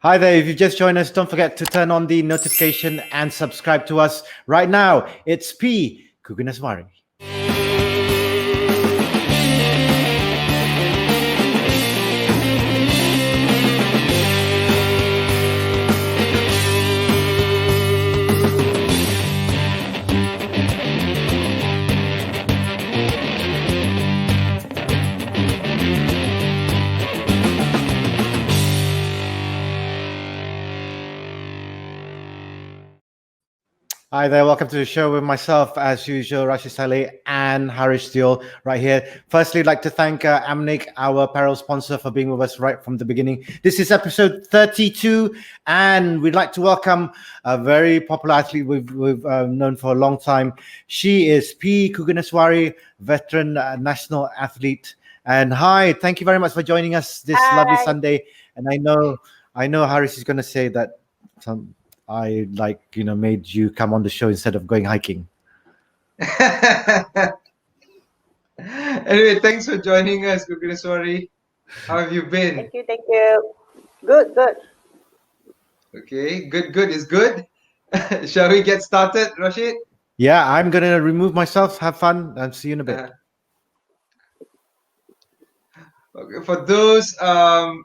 Hi there, if you've just joined us, don't forget to turn on the notification and subscribe to us right now. It's P Kuganeswari. Hi there, welcome to the show with myself, as usual, Rashid, Salleh and Rashid right here. Firstly, I'd like to thank Amnig, our apparel sponsor, for being with us right from the beginning. This is episode 32, and we'd like to welcome a very popular athlete we've known for a long time. She is P Kuganeswari, veteran national athlete. And hi, thank you very much for joining us this lovely Sunday. And I know Haris is going to say that I made you come on the show instead of going hiking. Anyway, thanks for joining us, Kuganeswari. How have you been? Thank you. Good. Okay, good is good. Shall we get started, Rashid? Yeah, I'm going to remove myself, have fun, and see you in a bit. Okay, for those who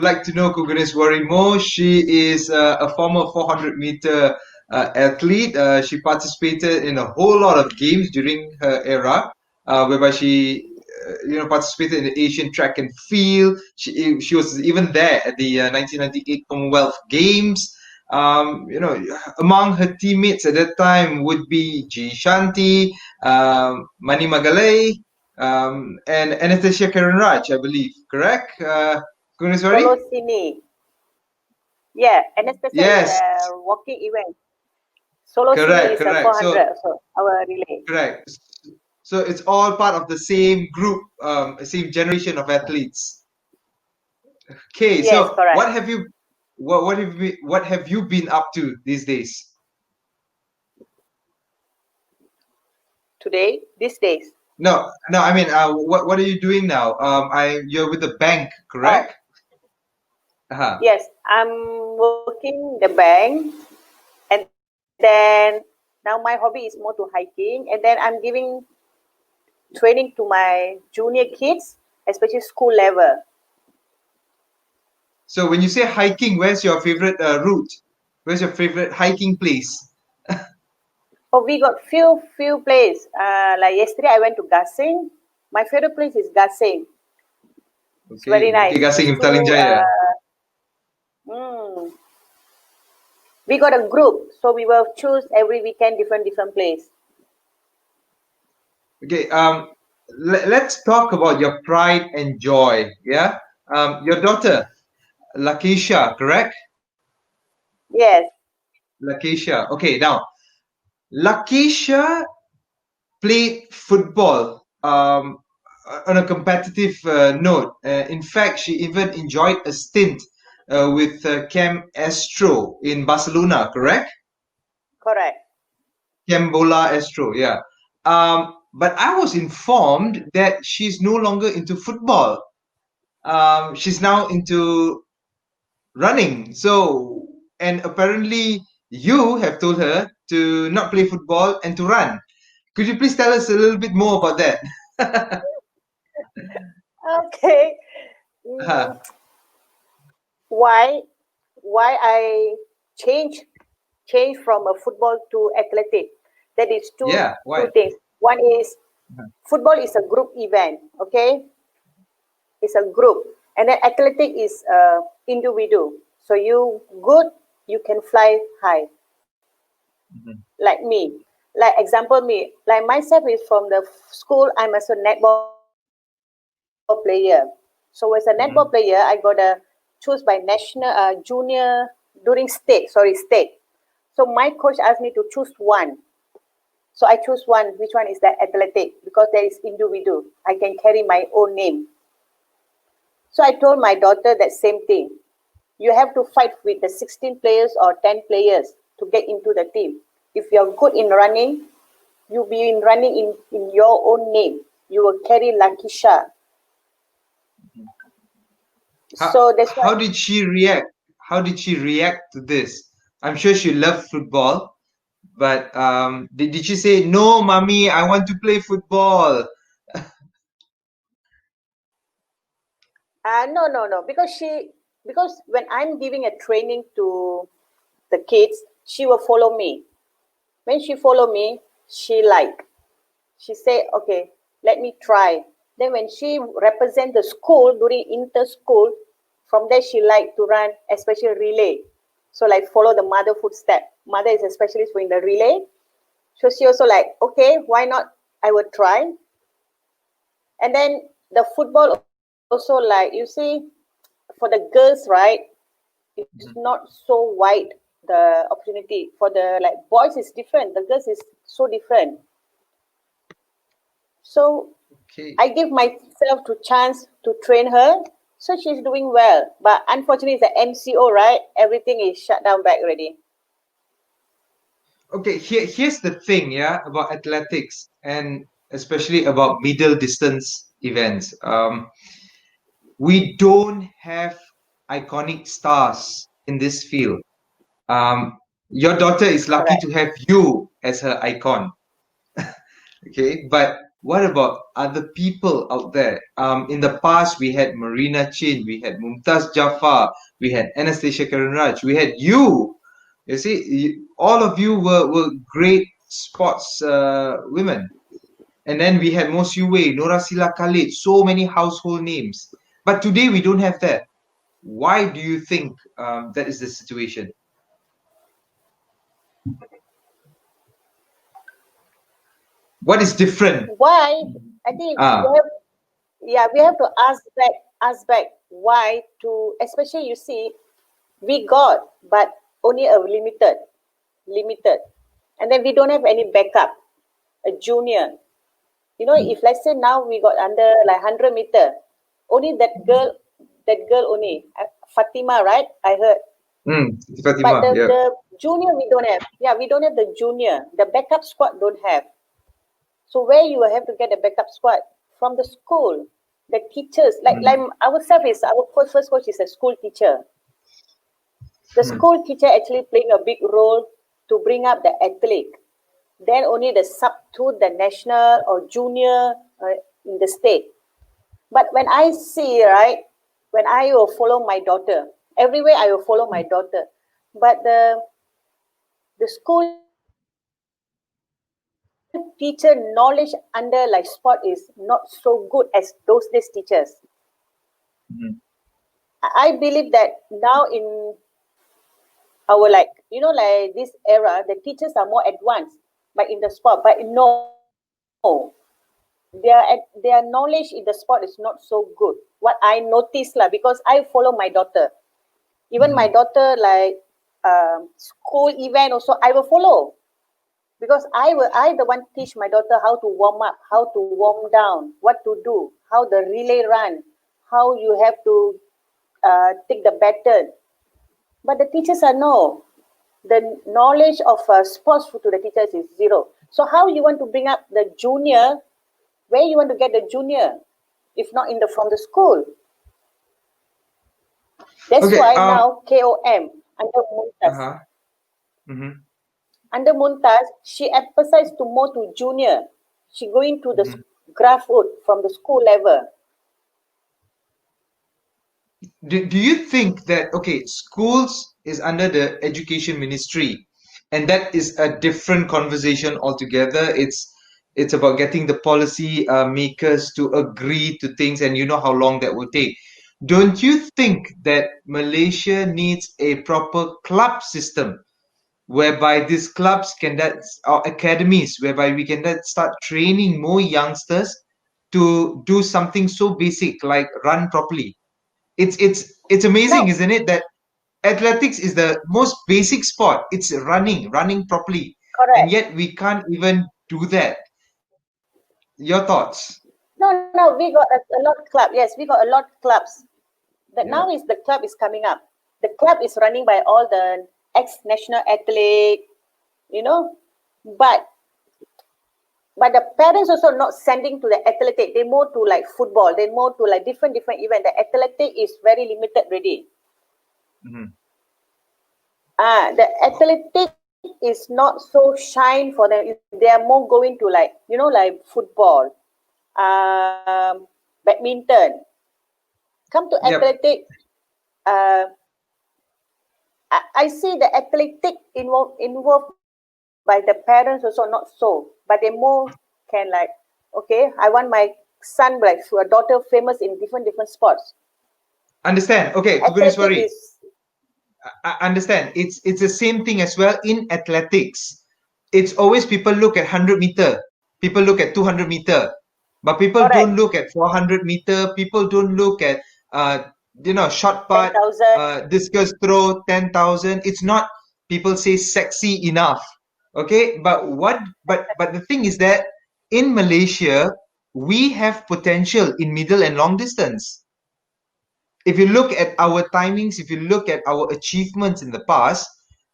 like to know Kuganeswari more, she is a former 400-meter athlete. She participated in a whole lot of games during her era, whereby she participated in the Asian track and field. She was even there at the 1998 Commonwealth Games. Among her teammates at that time would be G Shanti, Mani Magalay, and Anastasia Karenraj, I believe. Correct? Kuganeswari? Solosini. Yeah, Anastasia is a walking event. Solosini is a 400, so our relay. Correct. So it's all part of the same group, same generation of athletes. Okay, yes, so correct. what have you been up to these days? These days. No. I mean, what are you doing now? You're with the bank, correct? Yes, I'm working the bank, and then now my hobby is more to hiking, and then I'm giving training to my junior kids, especially school level. So when you say hiking, where's your favorite route? Where's your favorite hiking place? Oh, we got few places. Like yesterday, I went to Gasing. My favorite place is Gasing. It's very nice. Okay, Gasing in Petaling Jaya. We got a group, so we will choose every weekend different place. Okay, let's talk about your pride and joy. Yeah, your daughter, Lakeisha, correct? Yes. Lakeisha. Okay, now Lakeisha played football on a competitive note. In fact, she even enjoyed a stint with Camp Astro in Barcelona, correct? Correct. Camp Bola Astro, yeah. But I was informed that she's no longer into football. She's now into running. So, and apparently you have told her to not play football and to run. Could you please tell us a little bit more about that? Okay. Why I change from a football to athletic? That is two things. One is football is a group event. Okay, it's a group, and then athletic is individual. So you good, you can fly high. Like me. Like example me, like myself is from the school, I'm also netball player. So as a netball player, I got to choose by national, junior, during state. So my coach asked me to choose one. So I choose one. Which one is that athletic? Because there is individual. I can carry my own name. So I told my daughter that same thing. You have to fight with the 16 players or 10 players to get into the team. If you're good in running, you'll be in running in your own name. You will carry Lakeisha. So that's how did she react how did she react to this? I'm sure she loved football, but did she say, "No, mommy, I want to play football"? No, because when I'm giving a training to the kids, she will follow me. When she follow me, she say, okay, let me try. Then when she represent the school during inter-school, from there she like to run, especially relay. So like follow the mother footstep. Mother is a specialist in the relay. So she also like, okay, why not? I will try. And then the football also, like you see, for the girls, right, it's not so wide the opportunity. For the like boys is different, the girls is so different. So Okay. I give myself to chance to train her, so she's doing well. But unfortunately, it's the MCO, right? Everything is shut down back already. Okay, here's the thing, yeah, about athletics and especially about middle distance events. We don't have iconic stars in this field. Your daughter is lucky Correct. to have you as her icon. Okay, but what about other people out there? In the past, we had Marina Chin, we had Mumtaz Jafar, we had Anastasia Karanraj, we had you. You see, all of you were great sports women. And then we had Mo Siu Wei, Nora Sila Khalid, so many household names. But today we don't have that. Why do you think that is the situation? What is different? Why? I think Ah, we have to ask back why to, especially you see, we got, but only a limited. And then we don't have any backup, a junior. You know, if let's say now we got under like 100 meter, only that girl only, Fatima, right? I heard. But Fatima, the, yeah. the junior we don't have. Yeah, we don't have the junior. The backup squad don't have. So where you will have to get a backup squad? From the school. The teachers, like ourselves is our first coach is a school teacher. The school teacher actually playing a big role to bring up the athlete. Then only the sub to the national or junior in the state. But when I see, right, when I will follow my daughter, everywhere I will follow my daughter. But the school teacher knowledge under like sport is not so good as those days teachers. I believe that now in our like like this era, the teachers are more advanced, but in the sport, but no, their knowledge in the sport is not so good. What I noticed lah, because I follow my daughter, even my daughter like school event also I will follow, because I the one teach my daughter how to warm up, how to warm down, what to do, how the relay run, how you have to take the baton. But the teachers are no. The knowledge of sports to the teachers is zero. So how you want to bring up the junior? Where you want to get the junior, if not in the from the school? That's Okay. why now KOM under Mumtaz. Under Mumtaz, she emphasized to more to junior. She going to the grassroots from the school level. Do you think that, okay, schools is under the education ministry, and that is a different conversation altogether. It's about getting the policy makers to agree to things, and you know how long that will take. Don't you think that Malaysia needs a proper club system whereby these clubs can that or academies whereby we can then start training more youngsters to do something so basic like run properly? It's amazing, Now, isn't it, that athletics is the most basic sport. It's running properly, and correct. yet we can't even do that. Your thoughts? No, we got a lot of club. Yes, we got a lot of clubs. That Yeah. now is the club is coming up. The club is running by all the ex-national athlete, you know, but the parents also not sending to the athletic. They more to like football. They more to like different event. The athletic is very limited already. The athletic is not so shine for them. They are more going to like football, badminton. Come to athletic. I see the athletic involved by the parents also not so, but they more can like, okay, I want my son like a daughter famous in different sports. Understand? Okay, Kuganeswari. I understand. It's the same thing as well in athletics. It's always people look at 100-meter, people look at 200-meter, but people don't look at 400-meter. People don't look at short put, discus throw, 10,000. It's not, people say, sexy enough. Okay, but the thing is that in Malaysia we have potential in middle and long distance. If you look at our timings, if you look at our achievements in the past,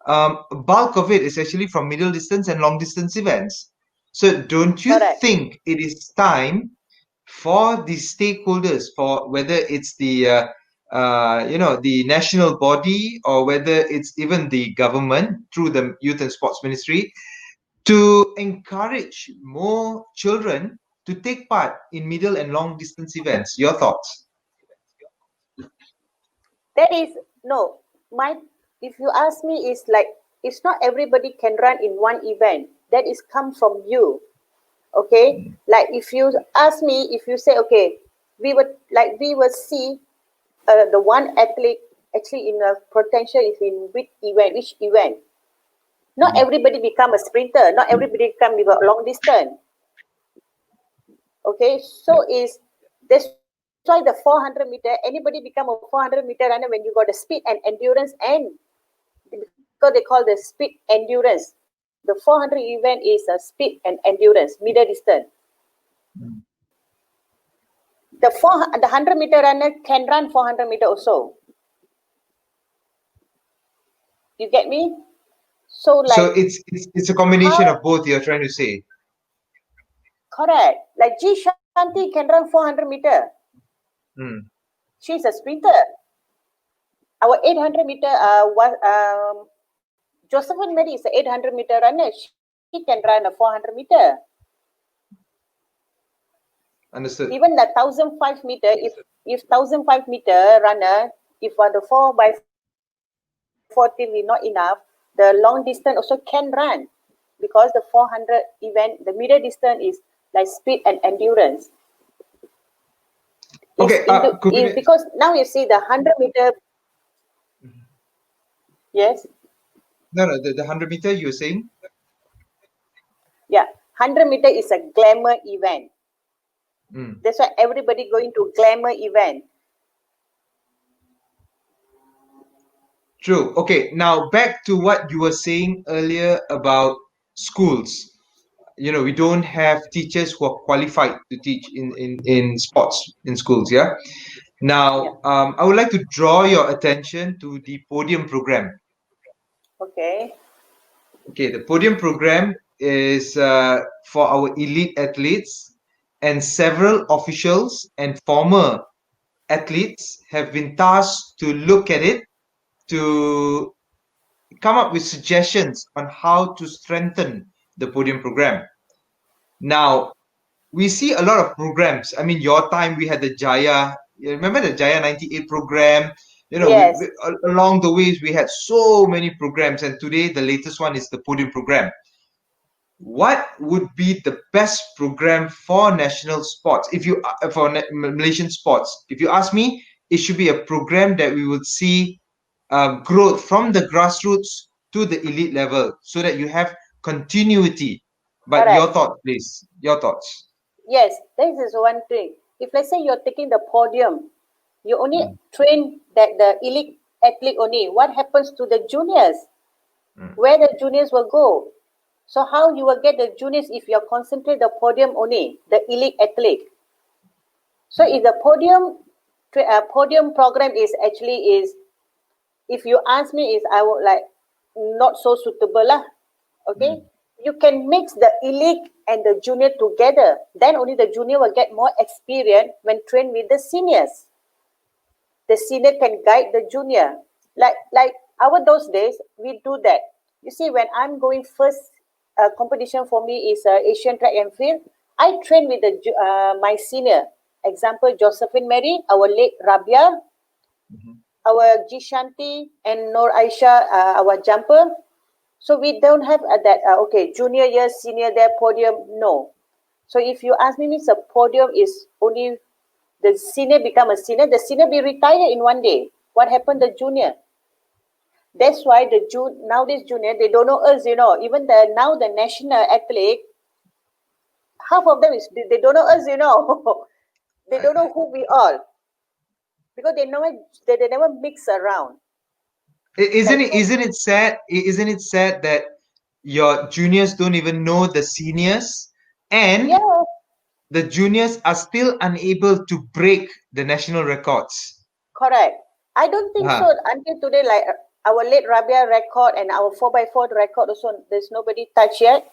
bulk of it is actually from middle distance and long distance events. So don't you think it is time for the stakeholders, for whether it's the the national body or whether it's even the government through the Youth and Sports Ministry, to encourage more children to take part in middle and long distance events? Your thoughts? That is if you ask me, is like, it's not everybody can run in one event. That is come from you. Okay, like if you ask me, if you say, okay, we would see the one athlete actually in a potential is in which event. Not everybody become a sprinter. Not everybody become a long distance. Okay, so that's why the 400 meter, anybody become a 400 meter runner when you got the speed and endurance, and because they call the speed endurance. The 400 event is a speed and endurance, middle distance. The 100 meter runner can run 400 meter also. You get me? So it's a combination of both, you're trying to say. Correct. Like G Shanti can run 400 meter. She's a sprinter. Our 800 meter Josephine Mary is an 800 meter runner. She can run a 400 meter. Understood. Even the 1,005 meter, if 1,005 meter runner, if the 4x40 is not enough, the long distance also can run, because the 400 event, the middle distance is like speed and endurance. Okay, because now you see the 100 meter. Yes. No, the 100 meter you're saying? Yeah, 100 meter is a glamour event. That's why everybody going to glamour event. True. Okay, now back to what you were saying earlier about schools. We don't have teachers who are qualified to teach in sports in schools. Yeah. Now, I would like to draw your attention to the Podium Program. Okay. Okay, the Podium Program is for our elite athletes, and several officials and former athletes have been tasked to look at it, to come up with suggestions on how to strengthen the Podium Program. Now, we see a lot of programs. I mean, your time, we had the Jaya. You remember the Jaya 98 program? Yes. Along the ways, we had so many programs. And today, the latest one is the Podium Program. What would be the best program for national sports, for Malaysian sports? If you ask me, it should be a program that we would see growth from the grassroots to the elite level, so that you have continuity. But your thoughts, please. Your thoughts. Yes, this is one thing. If let's say you're taking the podium, you only train the elite athlete only. What happens to the juniors? Where the juniors will go? So how you will get the juniors if you concentrate the podium only, the elite athlete? So if the podium program is, if you ask me, I would like not so suitable lah. Okay, you can mix the elite and the junior together. Then only the junior will get more experience when trained with the seniors. The senior can guide the junior. Like those days, we do that. You see, when I'm going first competition for me is Asian track and field. I train with my senior. Example, Josephine Mary, our late Rabia, our Jishanti and Nur Aisha, our jumper. So we don't have that, okay, junior year, senior there, podium, no. So if you ask me, means a podium is only the senior become a senior, the senior be retired in one day. What happened to the junior? That's why nowadays junior, they don't know us, even now the national athlete, half of them they don't know us, They don't know who we are. Because they never mix around. Isn't it sad? Isn't it sad that your juniors don't even know the seniors, and the juniors are still unable to break the national records? Correct. I don't think so until today. Like our late Rabia record and our 4x4 record also, there's nobody touched yet.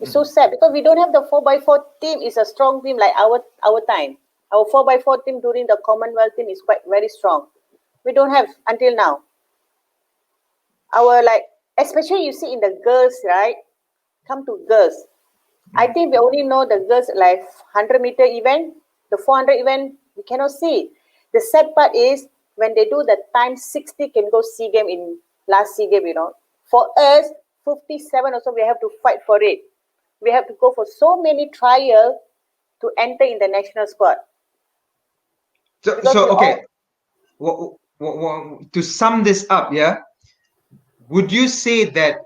It's so sad because we don't have the 4x4 team. Is a strong team like our time. Our 4x4 team during the Commonwealth team is quite very strong. We don't have until now. Our especially you see in the girls, right? Come to girls. I think we only know the girls 100-meter event, the 400 event, we cannot see. The sad part is when they do the time 60 can go SEA Game in last SEA Game, For us, 57 also we have to fight for it. We have to go for so many trials to enter in the national squad. So okay. To sum this up, would you say that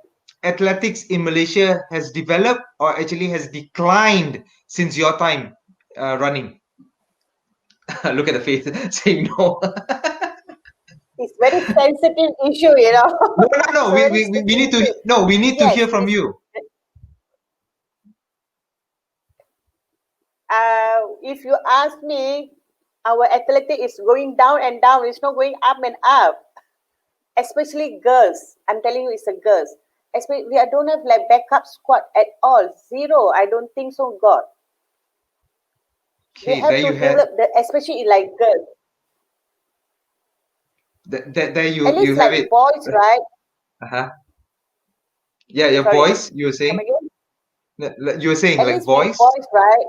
athletics in Malaysia has developed or actually has declined since your time running? Look at the face saying no. It's very sensitive issue, No. We need to we need to hear from you. If you ask me, our athletic is going down and down. It's not going up and up. Especially girls. I'm telling you, it's a girls. Especially we don't have backup squad at all. Zero. I don't think so, God. Okay, we have to develop especially girls. There you at least you have it. Boys, right? Yeah, your boys. You were saying. You were saying at least boys. Boys, right?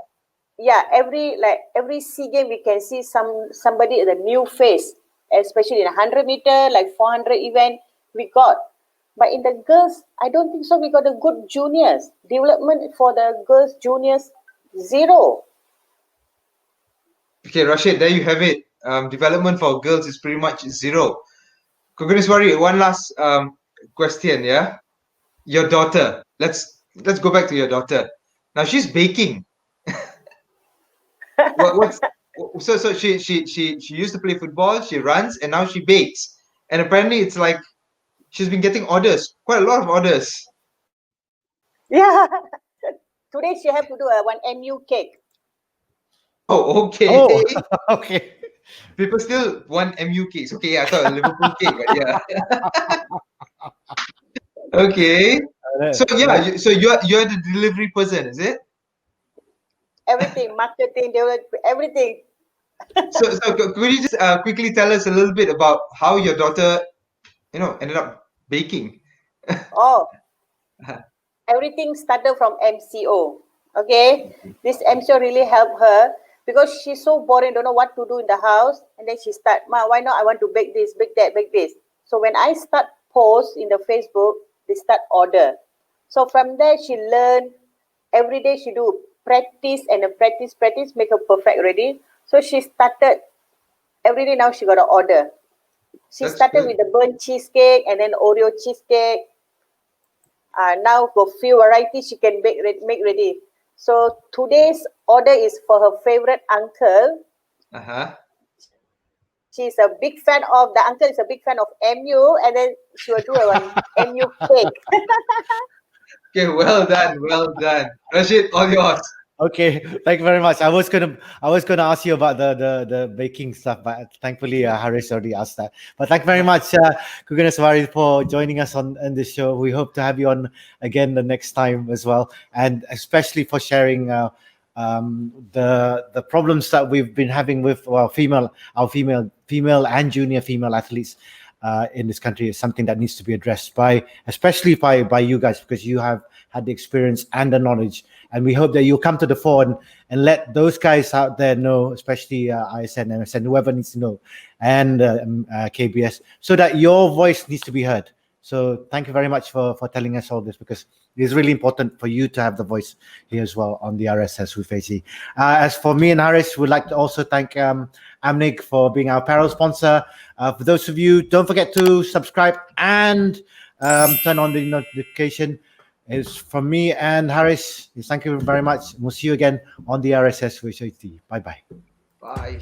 Yeah, every SEA Game we can see somebody the new face, especially in 100-meter, 400 event we got. But in the girls, I don't think so. We got a good juniors development for the girls juniors, zero. Okay, Rashid, there you have it. Development for girls is pretty much zero. Kuganeswari, one last question. Yeah, your daughter. Let's go back to your daughter. Now she's baking. So she used to play football, she runs, and now she bakes. And apparently it's she's been getting orders, quite a lot of orders. Yeah. Today she have to do one MU cake. Oh, okay. Oh, okay. People still want MU cakes. Okay, I thought a Liverpool cake, but yeah. Okay. So yeah, so you're the delivery person, is it? Everything, marketing, everything. So could you just quickly tell us a little bit about how your daughter, ended up baking? Everything started from MCO. Okay, this MCO really helped her because she's so boring, don't know what to do in the house, and then she start, Ma, why not? I want to bake this, bake that, bake this. So when I start post in the Facebook, they start order. So from there she learned. Every day she do practice and practice, make her perfect ready. So she started every day. Now she got an order. She started with the burnt cheesecake and then Oreo cheesecake. Now for few varieties she can make ready. So today's order is for her favorite uncle. She's a big fan of the uncle. Is a big fan of MU, and then she will do a MU cake. Okay, well done. Rashid, all yours. Okay, thank you very much. I was gonna ask you about the baking stuff, but thankfully Haris already asked that. But thank you very much, Kuganeswari, for joining us on this show. We hope to have you on again the next time as well, and especially for sharing the problems that we've been having with our female and junior female athletes. in this country is something that needs to be addressed especially by you guys, because you have had the experience and the knowledge, and we hope that you'll come to the fore and let those guys out there know, especially ISN, MSN, whoever needs to know, and KBS, so that your voice needs to be heard. So thank you very much for telling us all this, because it's really important for you to have the voice here as well on the RSS with AC. As for me and Haris, we'd like to also thank Amnig for being our apparel sponsor. For those of you, don't forget to subscribe and turn on the notification. It's from me and Haris. Thank you very much. We'll see you again on the RSS with AC. Bye-bye. Bye.